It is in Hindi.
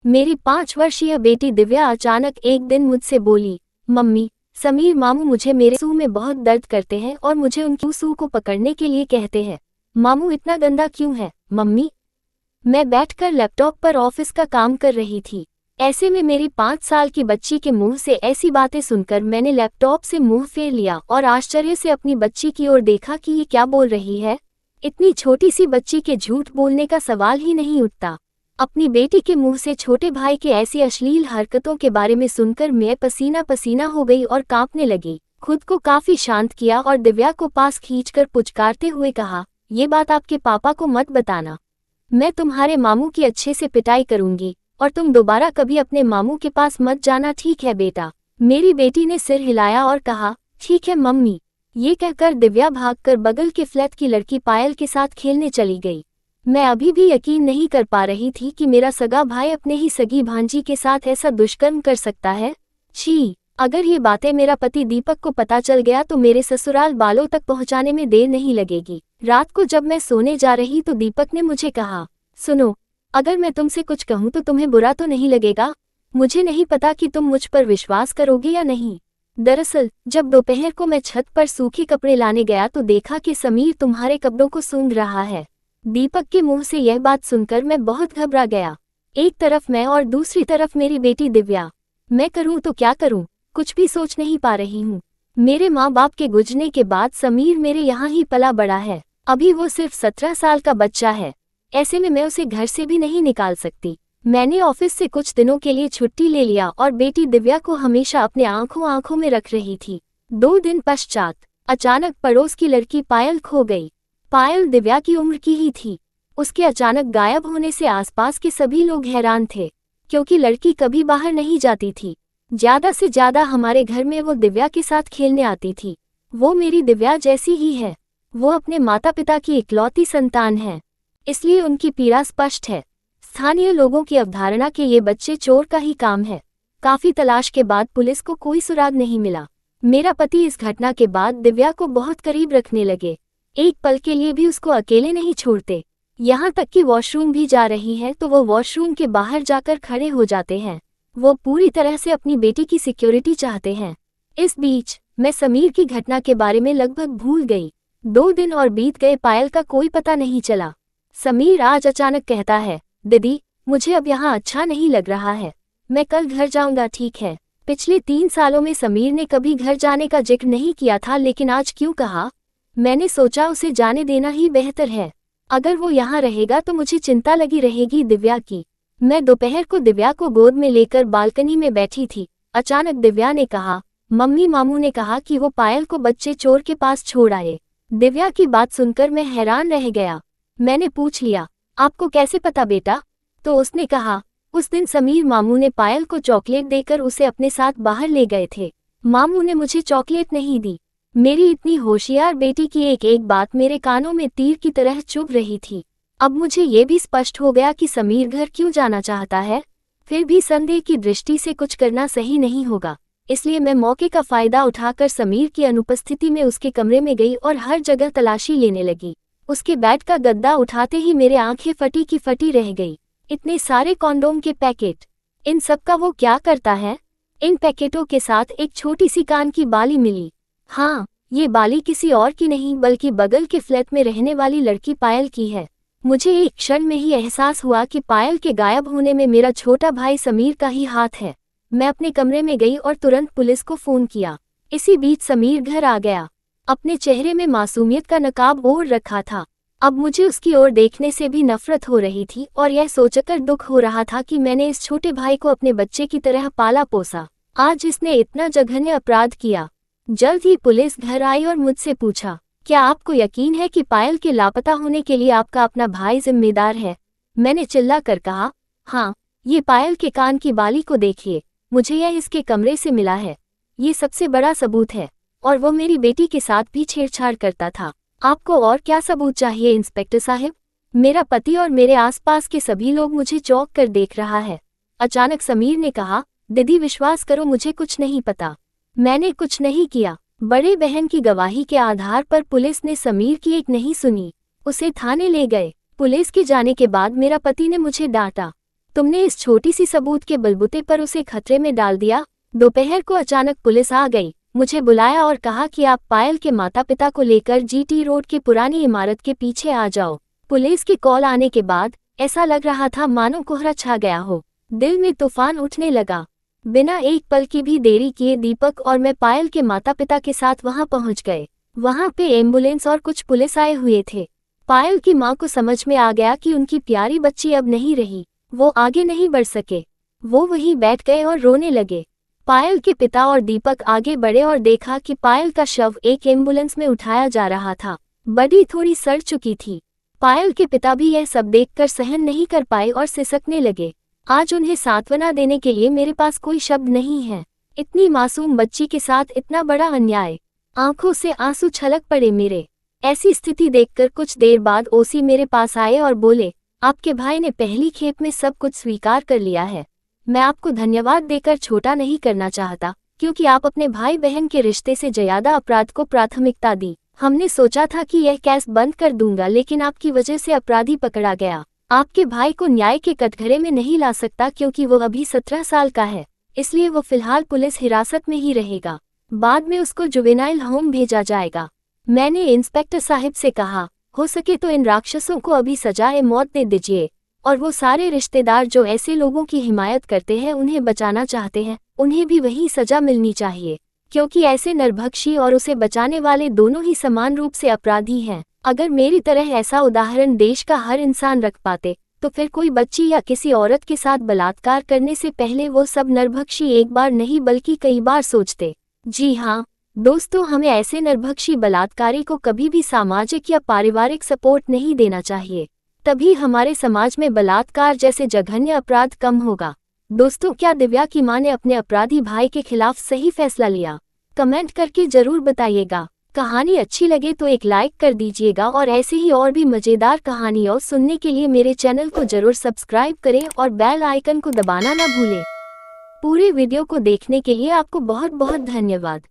मेरी 5 वर्षीय बेटी दिव्या अचानक एक दिन मुझसे बोली, मम्मी, समीर मामू मुझे मेरे सूँ में बहुत दर्द करते हैं और मुझे उनकी सूँ को पकड़ने के लिए कहते हैं। मामू इतना गंदा क्यों है मम्मी? मैं बैठकर लैपटॉप पर ऑफिस का काम कर रही थी। ऐसे में मेरी 5 साल की बच्ची के मुंह से ऐसी बातें सुनकर मैंने लैपटॉप से मुंह फेर लिया और आश्चर्य से अपनी बच्ची की ओर देखा कि ये क्या बोल रही है। इतनी छोटी सी बच्ची के झूठ बोलने का सवाल ही नहीं उठता। अपनी बेटी के मुंह से छोटे भाई के ऐसी अश्लील हरकतों के बारे में सुनकर मैं पसीना पसीना हो गई और कांपने लगी। खुद को काफी शांत किया और दिव्या को पास खींचकर पुचकारते हुए कहा, ये बात आपके पापा को मत बताना। मैं तुम्हारे मामू की अच्छे से पिटाई करूंगी और तुम दोबारा कभी अपने मामू के पास मत जाना, ठीक है बेटा? मेरी बेटी ने सिर हिलाया और कहा, ठीक है मम्मी। ये कहकर दिव्या भागकर बगल के फ्लैट की लड़की पायल के साथ खेलने चली गई। मैं अभी भी यकीन नहीं कर पा रही थी कि मेरा सगा भाई अपने ही सगी भांजी के साथ ऐसा दुष्कर्म कर सकता है। छी, अगर ये बातें मेरा पति दीपक को पता चल गया तो मेरे ससुराल बालों तक पहुंचाने में देर नहीं लगेगी। रात को जब मैं सोने जा रही तो दीपक ने मुझे कहा, सुनो, अगर मैं तुमसे कुछ कहूँ तो तुम्हें बुरा तो नहीं लगेगा? मुझे नहीं पता कि तुम मुझ पर विश्वास करोगे या नहीं। दरअसल जब दोपहर को मैं छत पर सूखे कपड़े लाने गया तो देखा कि समीर तुम्हारे कपड़ों को सूंघ रहा है। दीपक के मुंह से यह बात सुनकर मैं बहुत घबरा गया। एक तरफ मैं और दूसरी तरफ मेरी बेटी दिव्या। मैं करूं तो क्या करूं, कुछ भी सोच नहीं पा रही हूं। मेरे माँ बाप के गुजरने के बाद समीर मेरे यहाँ ही पला बड़ा है। अभी वो सिर्फ 17 साल का बच्चा है। ऐसे में मैं उसे घर से भी नहीं निकाल सकती। मैंने ऑफिस से कुछ दिनों के लिए छुट्टी ले लिया और बेटी दिव्या को हमेशा अपने आंखों में रख रही थी। 2 दिन पश्चात अचानक पड़ोस की लड़की पायल खो गई। पायल दिव्या की उम्र की ही थी। उसके अचानक गायब होने से आसपास के सभी लोग हैरान थे, क्योंकि लड़की कभी बाहर नहीं जाती थी। ज्यादा से ज्यादा हमारे घर में वो दिव्या के साथ खेलने आती थी। वो मेरी दिव्या जैसी ही है। वो अपने माता पिता की इकलौती संतान है, इसलिए उनकी पीड़ा स्पष्ट है। स्थानीय लोगों की अवधारणा के ये बच्चे चोर का ही काम है। काफी तलाश के बाद पुलिस को कोई सुराग नहीं मिला। मेरा पति इस घटना के बाद दिव्या को बहुत करीब रखने लगे। एक पल के लिए भी उसको अकेले नहीं छोड़ते। यहाँ तक कि वॉशरूम भी जा रही है तो वो वॉशरूम के बाहर जाकर खड़े हो जाते हैं। वो पूरी तरह से अपनी बेटी की सिक्योरिटी चाहते हैं। इस बीच मैं समीर की घटना के बारे में लगभग भूल गई। 2 दिन और बीत गए, पायल का कोई पता नहीं चला। समीर आज अचानक कहता है, दीदी मुझे अब यहाँ अच्छा नहीं लग रहा है, मैं कल घर जाऊंगा, ठीक है? पिछले 3 सालों में समीर ने कभी घर जाने का जिक्र नहीं किया था, लेकिन आज क्यों कहा? मैंने सोचा उसे जाने देना ही बेहतर है। अगर वो यहाँ रहेगा तो मुझे चिंता लगी रहेगी दिव्या की। मैं दोपहर को दिव्या को गोद में लेकर बालकनी में बैठी थी। अचानक दिव्या ने कहा, मम्मी, मामू ने कहा कि वो पायल को बच्चे चोर के पास छोड़ आए। दिव्या की बात सुनकर मैं हैरान रह गया। मैंने पूछ लिया, आपको कैसे पता बेटा? तो उसने कहा, उस दिन समीर मामू ने पायल को चॉकलेट देकर उसे अपने साथ बाहर ले गए थे। मामू ने मुझे चॉकलेट नहीं दी। मेरी इतनी होशियार बेटी की एक एक बात मेरे कानों में तीर की तरह चुभ रही थी। अब मुझे ये भी स्पष्ट हो गया कि समीर घर क्यों जाना चाहता है। फिर भी संदेह की दृष्टि से कुछ करना सही नहीं होगा, इसलिए मैं मौके का फायदा उठाकर समीर की अनुपस्थिति में उसके कमरे में गई और हर जगह तलाशी लेने लगी। उसके बेड का गद्दा उठाते ही मेरे आंखें फटी की फटी रह गई। इतने सारे कॉन्डोम के पैकेट, इन सब का वो क्या करता है? इन पैकेटों के साथ एक छोटी सी कान की बाली मिली। हाँ, ये बाली किसी और की नहीं बल्कि बगल के फ्लैट में रहने वाली लड़की पायल की है। मुझे एक क्षण में ही एहसास हुआ कि पायल के गायब होने में मेरा छोटा भाई समीर का ही हाथ है। मैं अपने कमरे में गई और तुरंत पुलिस को फोन किया। इसी बीच समीर घर आ गया। अपने चेहरे में मासूमियत का नकाब ओढ़ रखा था। अब मुझे उसकी ओर देखने से भी नफरत हो रही थी और यह सोचकर दुख हो रहा था कि मैंने इस छोटे भाई को अपने बच्चे की तरह पाला पोसा। आज इसने इतना जघन्य अपराध किया। जल्द ही पुलिस घर आई और मुझसे पूछा, क्या आपको यकीन है कि पायल के लापता होने के लिए आपका अपना भाई जिम्मेदार है? मैंने चिल्ला कर कहा, हाँ, ये पायल के कान की बाली को देखिए, मुझे यह इसके कमरे से मिला है। ये सबसे बड़ा सबूत है। और वो मेरी बेटी के साथ भी छेड़छाड़ करता था। आपको और क्या सबूत चाहिए इंस्पेक्टर साहब? मेरा पति और मेरे आसपास के सभी लोग मुझे चौंक कर देख रहा है। अचानक समीर ने कहा, दीदी विश्वास करो, मुझे कुछ नहीं पता, मैंने कुछ नहीं किया। बड़े बहन की गवाही के आधार पर पुलिस ने समीर की एक नहीं सुनी, उसे थाने ले गए। पुलिस के जाने के बाद मेरा पति ने मुझे डांटा, तुमने इस छोटी सी सबूत के बलबूते पर उसे खतरे में डाल दिया। दोपहर को अचानक पुलिस आ गई, मुझे बुलाया और कहा कि आप पायल के माता पिता को लेकर जीटी रोड की पुरानी इमारत के पीछे आ जाओ। पुलिस की कॉल आने के बाद ऐसा लग रहा था मानो कोहरा छा गया हो। दिल में तूफान उठने लगा। बिना एक पल की भी देरी किए दीपक और मैं पायल के माता पिता के साथ वहां पहुंच गए। वहां पे एम्बुलेंस और कुछ पुलिस आए हुए थे। पायल की मां को समझ में आ गया कि उनकी प्यारी बच्ची अब नहीं रही। वो आगे नहीं बढ़ सके। वो वहीं बैठ गए और रोने लगे। पायल के पिता और दीपक आगे बढ़े और देखा कि पायल का शव एक एम्बुलेंस में उठाया जा रहा था। बॉडी थोड़ी सड़ चुकी थी। पायल के पिता भी यह सब देखकर सहन नहीं कर पाए और सिसकने लगे। आज उन्हें सांत्वना देने के लिए मेरे पास कोई शब्द नहीं है। इतनी मासूम बच्ची के साथ इतना बड़ा अन्याय। आंखों से आंसू छलक पड़े मेरे। ऐसी स्थिति देखकर कुछ देर बाद ओसी मेरे पास आए और बोले, आपके भाई ने पहली खेप में सब कुछ स्वीकार कर लिया है। मैं आपको धन्यवाद देकर छोटा नहीं करना चाहता, क्योंकि आप अपने भाई बहन के रिश्ते से ज्यादा अपराध को प्राथमिकता दी। हमने सोचा था कि यह केस बंद कर दूंगा, लेकिन आपकी वजह से अपराधी पकड़ा गया। आपके भाई को न्याय के कटघरे में नहीं ला सकता, क्योंकि वो अभी 17 साल का है, इसलिए वो फिलहाल पुलिस हिरासत में ही रहेगा। बाद में उसको जुवेनाइल होम भेजा जाएगा। मैंने इंस्पेक्टर साहब से कहा, हो सके तो इन राक्षसों को अभी सजाए मौत दे दीजिए, और वो सारे रिश्तेदार जो ऐसे लोगों की हिमायत करते हैं, उन्हें बचाना चाहते हैं, उन्हें भी वही सजा मिलनी चाहिए, क्योंकि ऐसे नरभक्षी और उसे बचाने वाले दोनों ही समान रूप से अपराधी हैं। अगर मेरी तरह ऐसा उदाहरण देश का हर इंसान रख पाते, तो फिर कोई बच्ची या किसी औरत के साथ बलात्कार करने से पहले वो सब नरभक्षी एक बार नहीं बल्कि कई बार सोचते। जी हाँ दोस्तों, हमें ऐसे नरभक्षी बलात्कारी को कभी भी सामाजिक या पारिवारिक सपोर्ट नहीं देना चाहिए। तभी हमारे समाज में बलात्कार जैसे जघन्य अपराध कम होगा। दोस्तों, क्या दिव्या की मां ने अपने अपराधी भाई के खिलाफ सही फैसला लिया? कमेंट करके जरूर बताइएगा। कहानी अच्छी लगे तो एक लाइक कर दीजिएगा, और ऐसे ही और भी मजेदार कहानियां सुनने के लिए मेरे चैनल को जरूर सब्सक्राइब करें और बेल आइकन को दबाना ना भूलें। पूरे वीडियो को देखने के लिए आपको बहुत बहुत धन्यवाद।